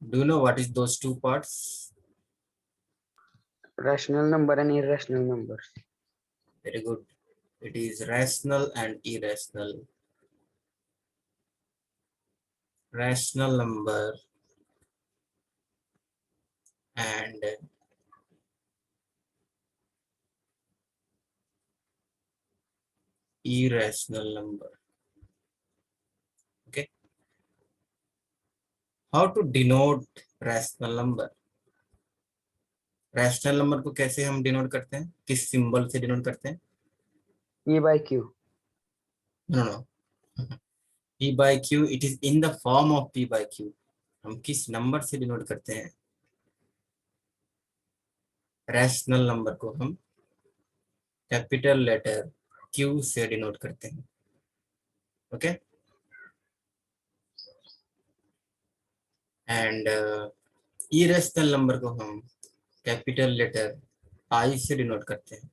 Do you know what is those two parts? Rational number and irrational numbers. Very good. It is rational and irrational. Rational number and irrational number. Okay. How to denote rational number? Rational number को कैसे हम denote करते हैं, किस symbol से denote करते हैं? E by Q. No no, p by q, it is in the form of p by q. हम किस नंबर से डिनोट करते हैं? रैशनल नंबर को हम कैपिटल लेटर q से डिनोट करते हैं. ओके. एंड इरेशनल नंबर को हम कैपिटल लेटर i से डिनोट करते हैं.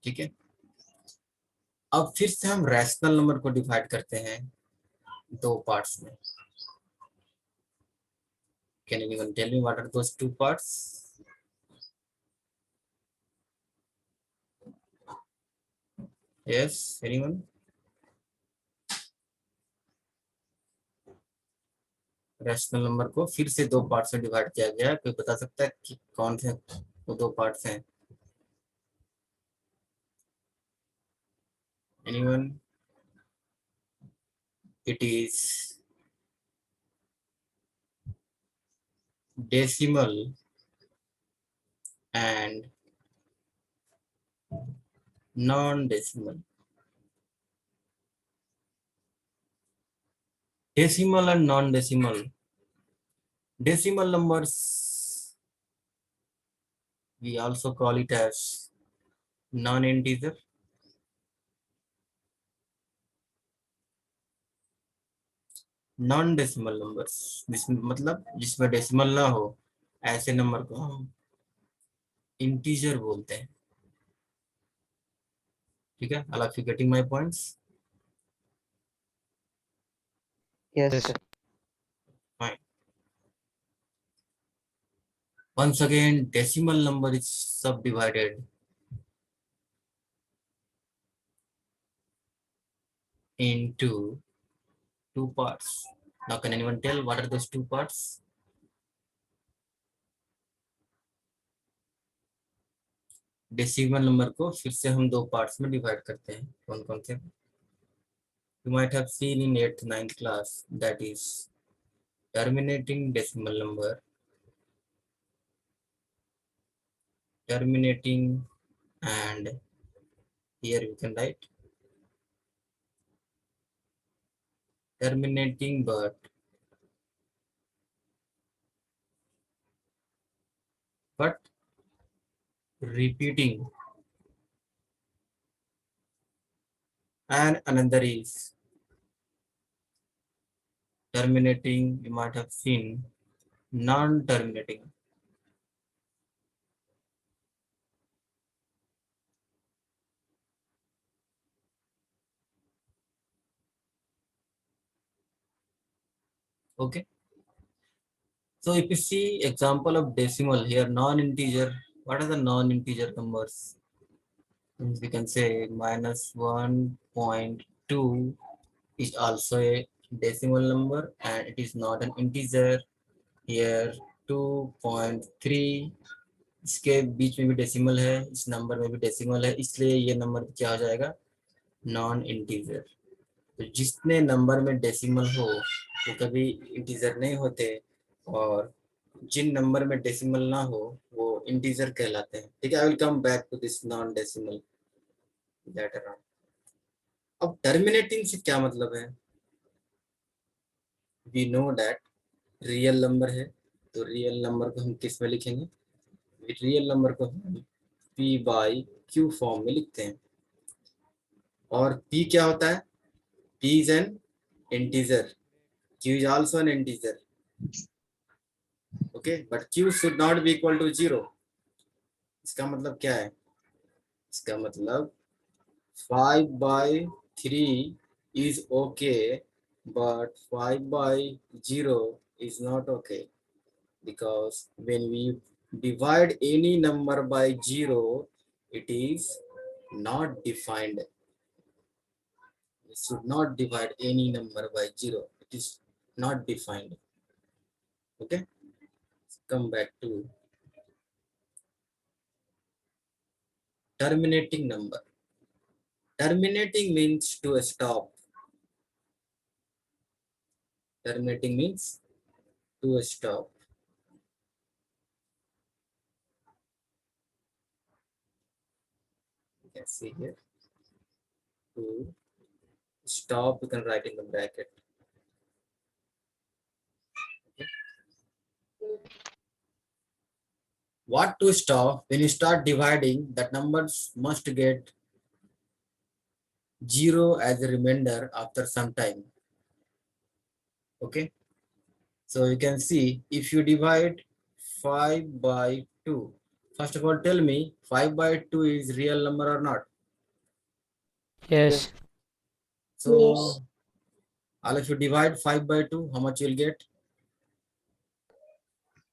ठीक है. अब फिर से हम रैशनल नंबर को डिवाइड करते हैं दो पार्ट्स में. Can anyone tell me what are those two parts? Yes, anyone? Rational number को फिर से दो पार्ट्स में डिवाइड किया गया. कोई बता सकता है कि कौन से वो दो पार्ट्स हैं? Anyone? It is decimal and non-decimal. Decimal and non-decimal. Decimal numbers, we also call it as non-integer. Non-decimal numbers, मतलब जिसमें डेसिमल ना हो, ऐसे नंबर को हम इंटीजर बोलते हैं. ठीक है. All of you getting my points? Yes. Fine. Once again, decimal number is subdivided into two parts. Now, can anyone tell what are those two parts? Decimal number को फिर से हम दो पार्ट्स में डिवाइड करते हैं. कौन कौन से? You might have seen in 8th 9th class, that is terminating decimal number, terminating, and here we can write terminating but repeating, and another is terminating. You might have seen non-terminating. Okay. So if you see example of decimal here, non-integer, what are the non-integer numbers? We can say -1.2 is also a decimal number and it is not an integer. Here 2.3, इसके बीच में भी decimal है, इस number में भी decimal है, इसलिए ये नंबर क्या हो जाएगा? Non integer. तो जितने नंबर में डेसिमल हो वो कभी इंटीजर नहीं होते, और जिन नंबर में डेसिमल ना हो वो इंटीजर कहलाते हैं. ठीक है. I will come back to this non decimal later on. अब टर्मिनेटिंग से क्या मतलब है? We know that real number है, तो रियल नंबर को हम किस में लिखेंगे? रियल नंबर को हम p बाई q फॉर्म में लिखते हैं. और p क्या होता है? p is an integer, q is also an integer. Okay, but q should not be equal to 0. इसका मतलब क्या है? इसका मतलब 5/3 is okay, but 5/0 is not okay, because when we divide any number by 0, it is not defined. We should not divide any number by 0. It is not defined. Okay, come back to terminating number. Terminating means to stop. Terminating means to stop. You can see here. To stop, you can write in the bracket. What to stop? When you start dividing, that numbers must get 0 as a remainder after some time. Okay, so you can see if you divide 5 by 2, first of all tell me 5 by 2 is real number or not. Yes. Yes. So all if you divide 5 by 2, how much you'll get?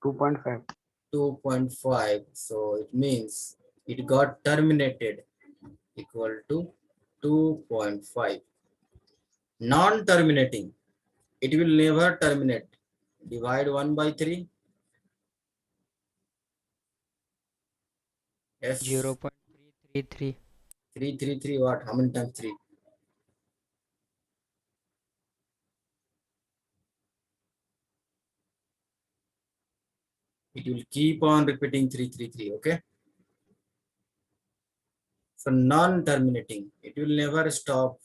2.5. 2.5. So it means it got terminated, equal to 2.5. Non-terminating, it will never terminate. Divide 1 by 3. Yes. 0.333. 333 what? How many times 3? It will keep on repeating 333. Okay. So non-terminating, it will never stop.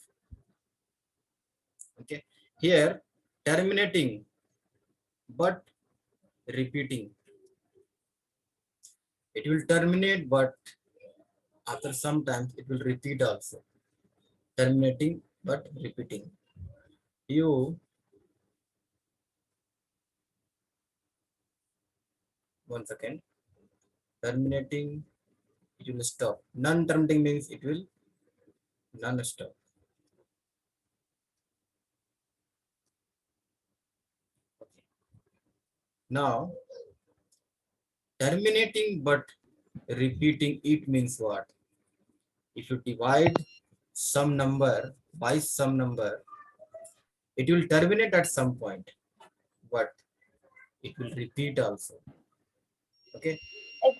Okay. Here terminating but repeating. It will terminate, but after some time it will repeat also. Terminating but repeating. You, one second. Terminating, it will stop. Non-terminating means it will non-stop. Okay. Now, terminating but repeating, it means what? If you divide some number by some number, it will terminate at some point, but it will repeat also. Okay.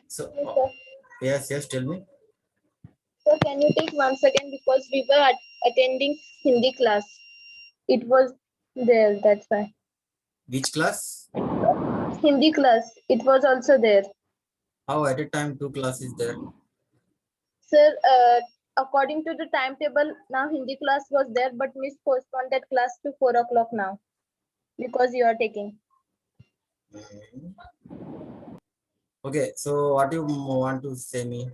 So, Excuse me, sir. yes, tell me. Sir, can you take 1 second because we were attending Hindi class. It was there, that's why. Which class? Hindi class, it was also there. How at a time 2 classes there? Sir, according to the timetable, now Hindi class was there, but Miss postponed that class to 4 o'clock now because you are taking. Mhm. Okay, so what you want to say me?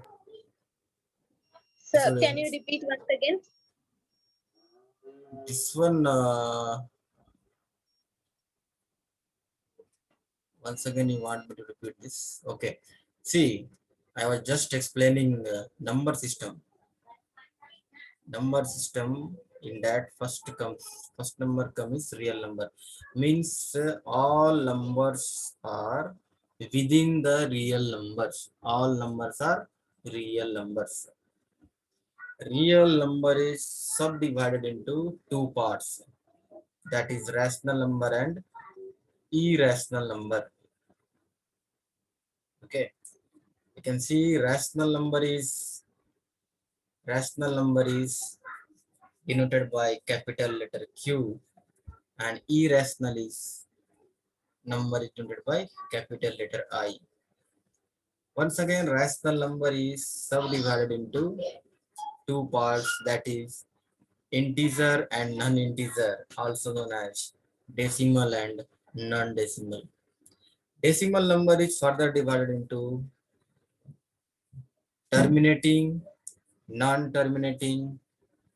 Sir, can you repeat once again? This one, once again you want me to repeat this? Okay. See, I was just explaining number system. Number system, in that first number comes real number. Means all numbers are within the real numbers. All numbers are real numbers. Real number is subdivided into 2 parts. That is rational number and irrational number. Okay, you can see rational number is denoted by capital letter Q, and irrational is number is denoted by capital letter I. Once again, rational number is subdivided into 2 parts, that is integer and non-integer, also known as decimal and non-decimal. Decimal number is further divided into terminating, non-terminating,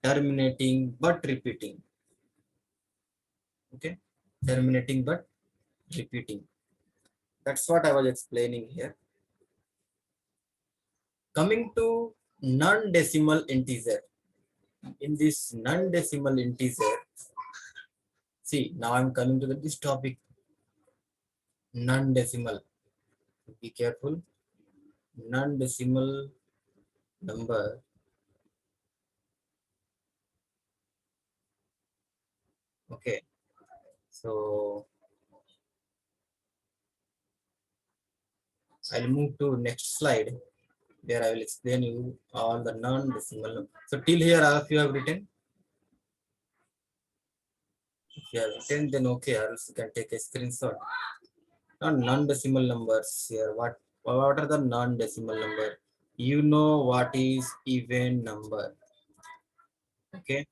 terminating but repeating. Okay, terminating but repeating. That's what I was explaining here. Coming to non-decimal integer. In this non-decimal integer, see, now I'm coming to this topic. non-decimal. Be careful. Non-decimal number okay. So I'll move to next slide. There I will explain you all the non-decimal number. So till here all of you have written. If you have written then okay, or else you can take a screenshot. Now non-decimal numbers here. What are the non-decimal number? You know what is even number? Okay,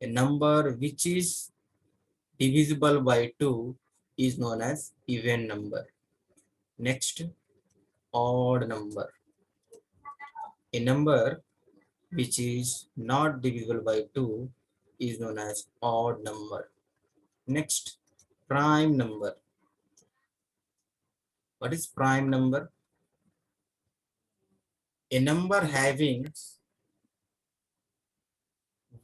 a number which is divisible by 2 is known as even number. Next, odd number. A number which is not divisible by 2 is known as odd number. Next, prime number. What is prime number? A number having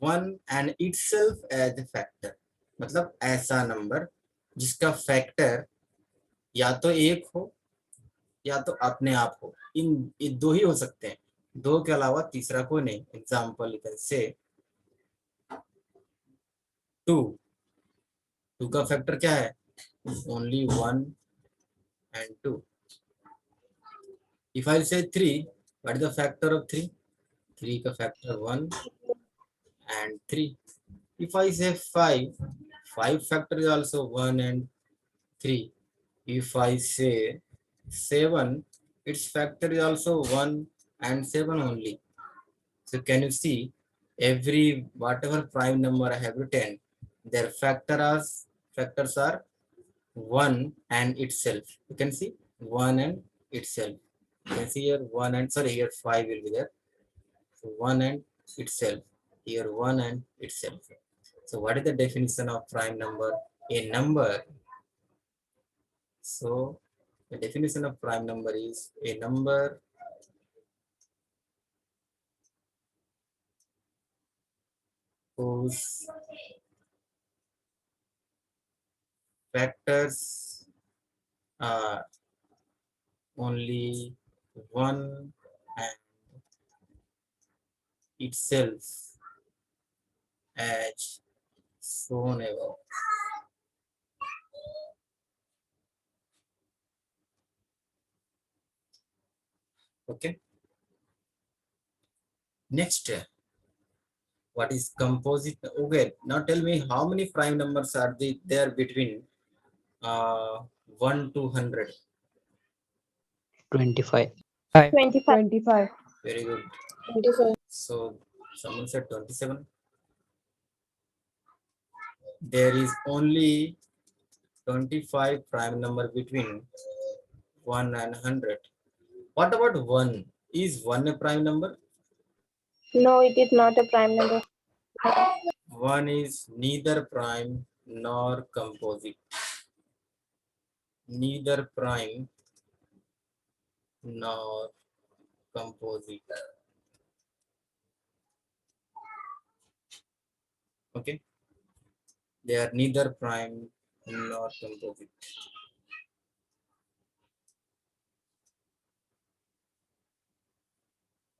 1 and itself as a factor. मतलब ऐसा number जिसका factor या तो एक हो या तो अपने आप हो. इन दो ही हो सकते हैं, दो के अलावा तीसरा कोई नहीं. Example you can say 2. 2 का फैक्टर क्या है? Only 1 and 2. If I say 3, what is the factor of 3? 3 का factor 1 and 3. If I say 5, 5 factor is also 1 and 3. If I say 7, its factor is also 1 and 7 only. So can you see, every whatever prime number I have written, their factors are 1 and itself. You can see 1 and itself. You can see here 1 and sorry, here 5 will be there. So 1 and itself. Here 1 and itself. So what is the definition of prime number? A number. So the definition of prime number is a number whose factors are only 1 and itself as shown above. Okay. Next, what is composite? Okay, now tell me how many prime numbers are there between 1 to 100? 25. 25. 25. Very good. 25. So someone said 27. There is only 25 prime number between 1 and 100. What about 1? Is 1 a prime number? No, it is not a prime number. 1 is neither prime nor composite. Neither prime nor composite. Okay. They are neither prime nor composite.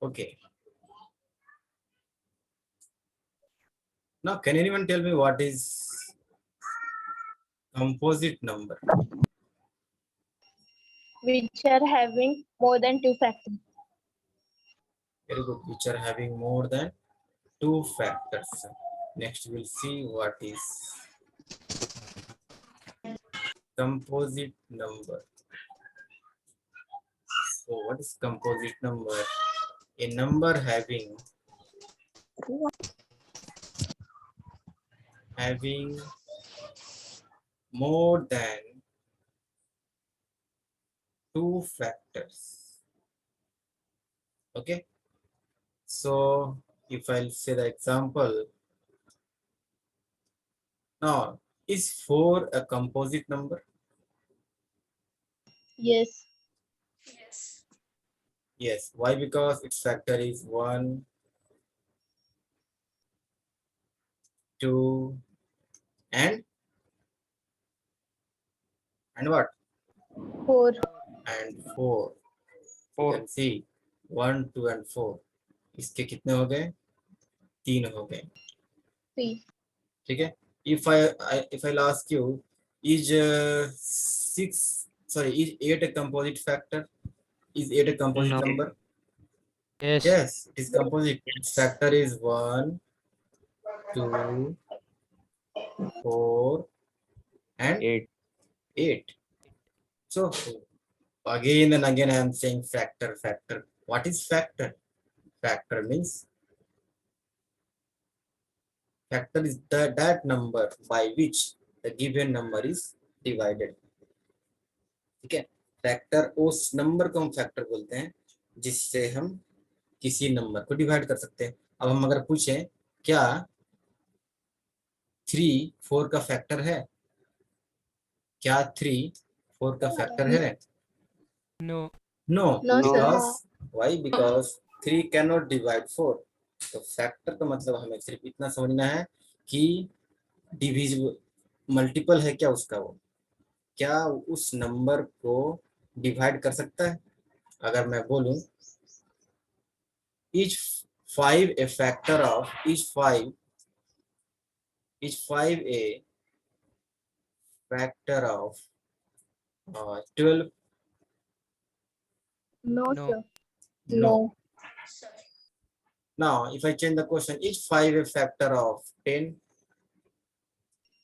Okay. Now, can anyone tell me what is composite number? Which are having more than 2 factors. Very good. Which are having more than 2 factors. Next, we'll see what is composite number. So, what is composite number? A number having more than 2 factors. Okay. So, if I'll say the example, now is 4 a composite number? Yes. Yes. Why? Because its factor is 1, 2, and what? 4. and 4. You 4. can see 1, 2 and 4. इसके कितने हो गए? 3 हो गए. 3. ठीक है. If I'll ask you, is 8 a composite factor? Is 8 a composite No. number? Yes. Yes, it is composite. Its factor is 1, 2, 4 and 8. 8. So again and again I am saying factor. What is factor? Factor means factor is that number by which the given number is divided. ठीक है. Factor उस number को हम factor बोलते हैं जिससे हम किसी नंबर को डिवाइड कर सकते हैं. अब हम अगर पूछें क्या 3 4 का फैक्टर है? क्या 3 4 का फैक्टर है? No. No, No, sir. because why? Because 3 cannot divide 4. तो फैक्टर का मतलब हमें सिर्फ इतना समझना है कि डिविजिबल मल्टीपल है क्या उसका, वो क्या उस नंबर को डिवाइड कर सकता है. अगर मैं बोलूं each 5 a factor of each 5 a factor of 12. No, No. sir. No. Now if I change the question, each 5 a factor of 10.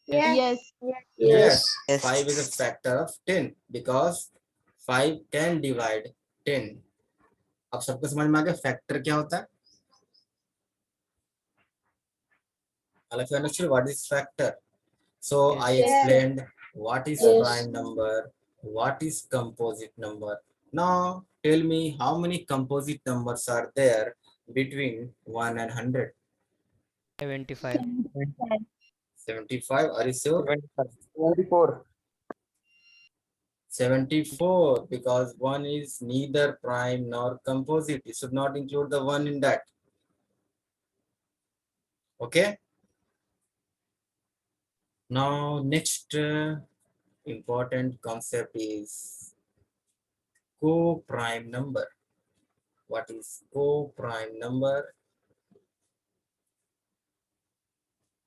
Yes. Yes, 5 is a factor of 10 because 5 can divide 10. अब सबको समझ में आ गया factor क्या होता है. All of you understood what is factor? So Yes. I explained what is Yes. prime number, what is composite number. Now tell me how many composite numbers are there between 1 and 100? 75. 75. Are you sure? 24. 74, because 1 is neither prime nor composite. You should not include the 1 in that. Okay. Now next important concept is co-prime number. What is co-prime number?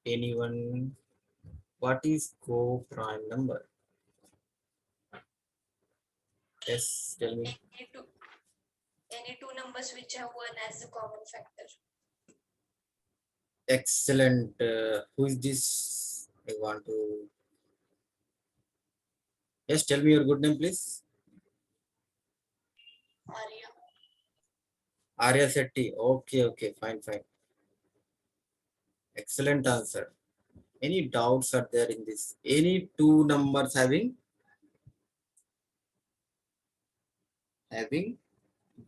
Anyone? What is co-prime number? Yes, tell me. Any two numbers which have one as a common factor. Excellent. Who is this? I want to. Yes, tell me your good name, please. Arya. Arya Setti. Okay, fine. Excellent answer. Any doubts are there in this? Any two numbers having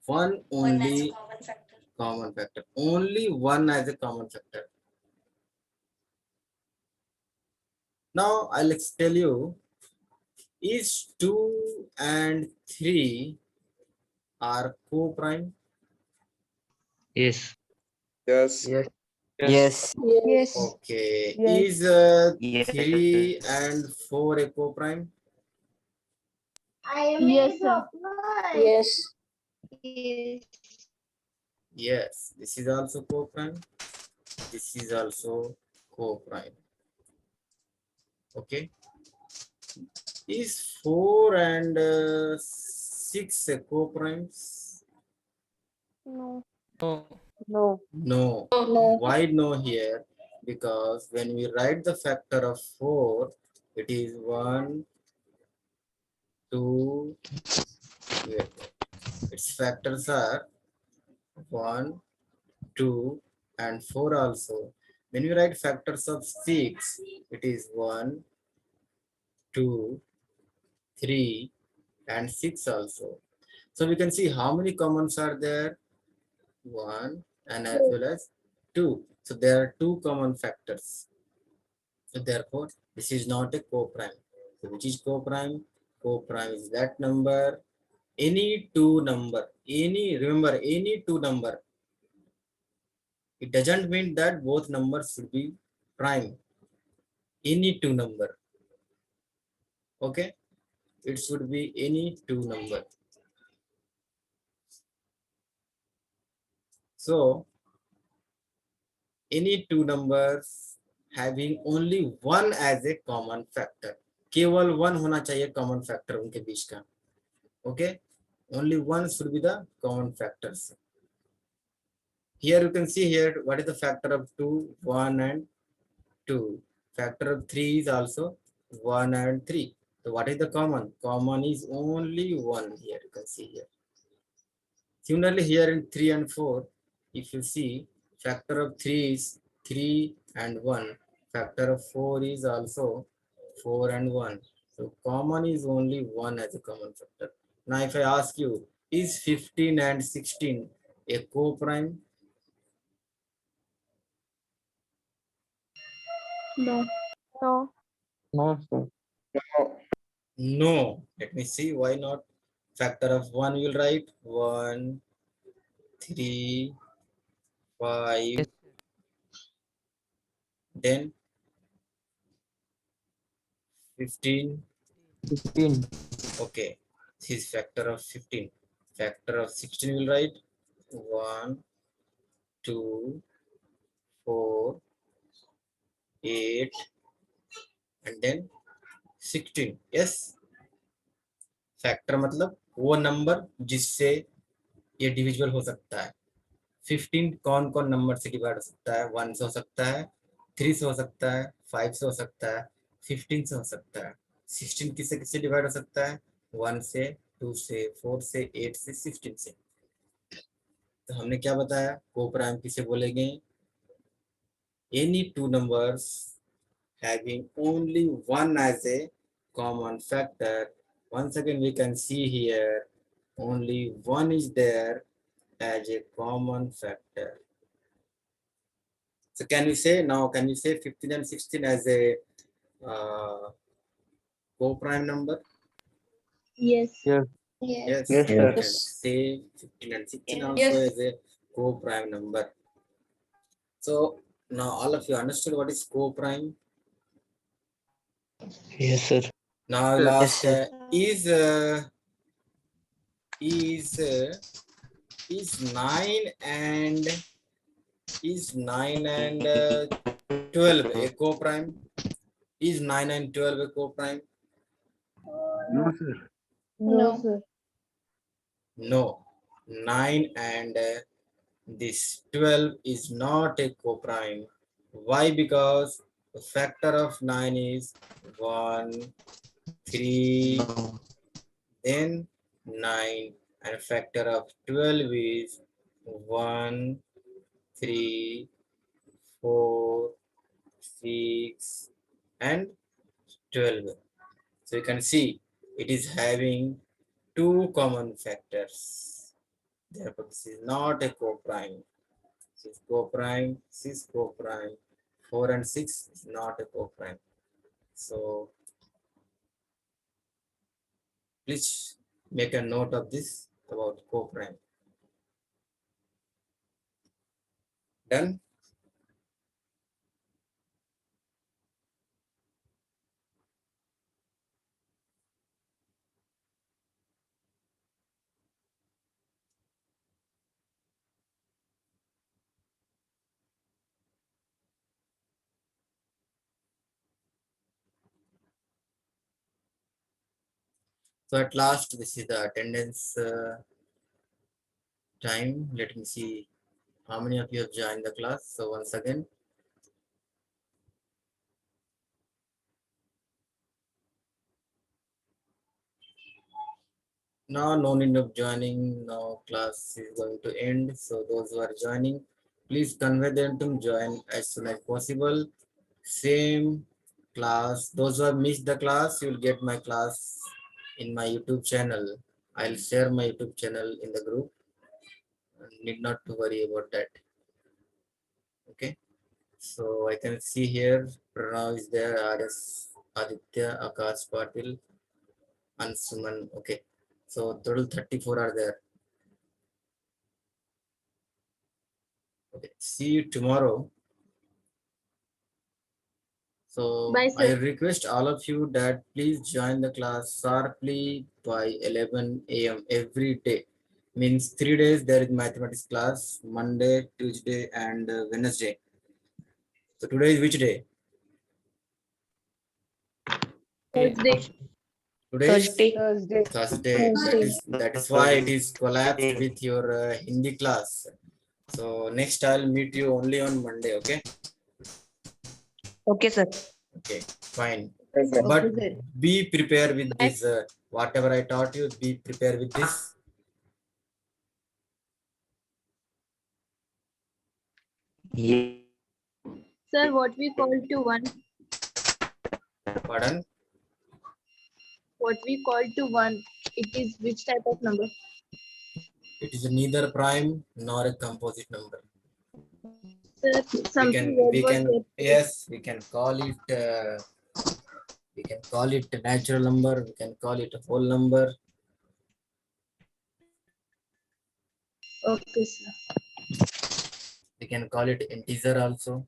one One as a only common factor. common factor. Only one as a common factor. Now I'll tell you, is 2 and 3 are co-prime? Yes. Yes. Yes. Yes. Yes. Okay. Yes. Is Yes. 3 and 4 a co-prime? Yes, sir. Yes. Yes. This is also co-prime. This is also co-prime. Okay. Is 4 and 6 a co-primes? No. No. No. No. No. Why no here? Because when we write the factor of 4, it is 1, 2, its factors are 1, 2, and 4 also. When we write factors of 6, it is 1, 2, 3, and 6 also. So we can see how many commons are there. 1 and as well as 2. So there are two common factors. So therefore, this is not a co-prime. So which is co-prime? Co-prime is that number, any two number, remember any two number. It doesn't mean that both numbers should be prime. Any two number. Okay. It should be any two number. So any two numbers having only one as a common factor. केवल one होना चाहिए common factor उनके बीच का. Okay, only one should be the common factors. Here you can see here what is the factor of 2, 1 and 2. Factor of 3 is also 1 and 3. So what is the common? Common is only 1 here, you can see here. Similarly here in 3 and 4, if you see factor of 3 is 3 and 1. Factor of 4 is also 4 and 1. So common is only 1 as a common factor. Now if I ask you, is 15 and 16 a co-prime? No. No. No, sir. No. Let me see why not. Factor of 1 will write 1, 3, 5, Yes. then 15. 15. Okay, this is factor of 15. Factor of 16 will write 1, 2, 4, 8, and then 16. Yes, factor मतलब वो number जिससे ये divisible हो सकता है. 15 कौन कौन number से डिवाइड हो सकता है? 1 से हो सकता है, 3 से हो सकता है, 5 से हो सकता है, 15 से हो सकता है. 16 किससे किससे डिवाइड हो सकता है? 1 से, 2 से, 4 से, 8 से, 16 से. तो हमने क्या बताया? को प्राइम किसे बोलेंगे? Any two numbers having only one as a common factor. Once again we can see here only one is there as a common factor. So can we say now, can we say 15 and 16 as a co-prime number? Yes. Yes. Yes. Yes, Yes, we sir. can say 15 and 16 also Yes. as a co-prime number. So now all of you understood what is co-prime? Yes, sir. Now I'll Yes, ask, sir. is 9 and 12 a co-prime? Is 9 and 12 a co-prime? No, sir. No, sir. No, 9 and this 12 is not a co-prime. Why? Because the factor of 9 is 1, 3, then 9, and factor of 12 is 1, 3, 4, 6, and 12. So you can see it is having two common factors. Therefore, this is not a co-prime. This is co-prime, this is co-prime. 4 and 6 is not a co-prime. So please make a note of this about co-prime. Done? So at last, this is the attendance time. Let me see how many of you have joined the class. So once again, now no need of joining. Now class is going to end. So those who are joining, please convey them to join as soon as possible. Same class. Those who have missed the class, you will get my class in my YouTube channel. I'll share my YouTube channel in the group. Need not to worry about that. Okay. So I can see here Pranav is there, RS, Aditya, Akash Patil, Ansuman. Okay. So total 34 are there. Okay. See you tomorrow. So Bye, I sir. request all of you that please join the class sharply by 11 a.m. every day. Means 3 days there is mathematics class, Monday, Tuesday, and Wednesday. So today is which day? Thursday. Today is Thursday. Thursday. Thursday. That is why it is collapsed with your Hindi class. So next I'll meet you only on Monday. Okay. Okay, sir. Okay. Fine. Okay. But Okay, sir. be prepared with Bye. this. Whatever I taught you, be prepared with this. Sir, what we call to 1? Pardon? What we call to 1? It is which type of number? It is neither prime nor a composite number. Sir, something red was there. Yes, we can call it. We can call it a natural number. We can call it a whole number. Okay, sir. We can call it integer also.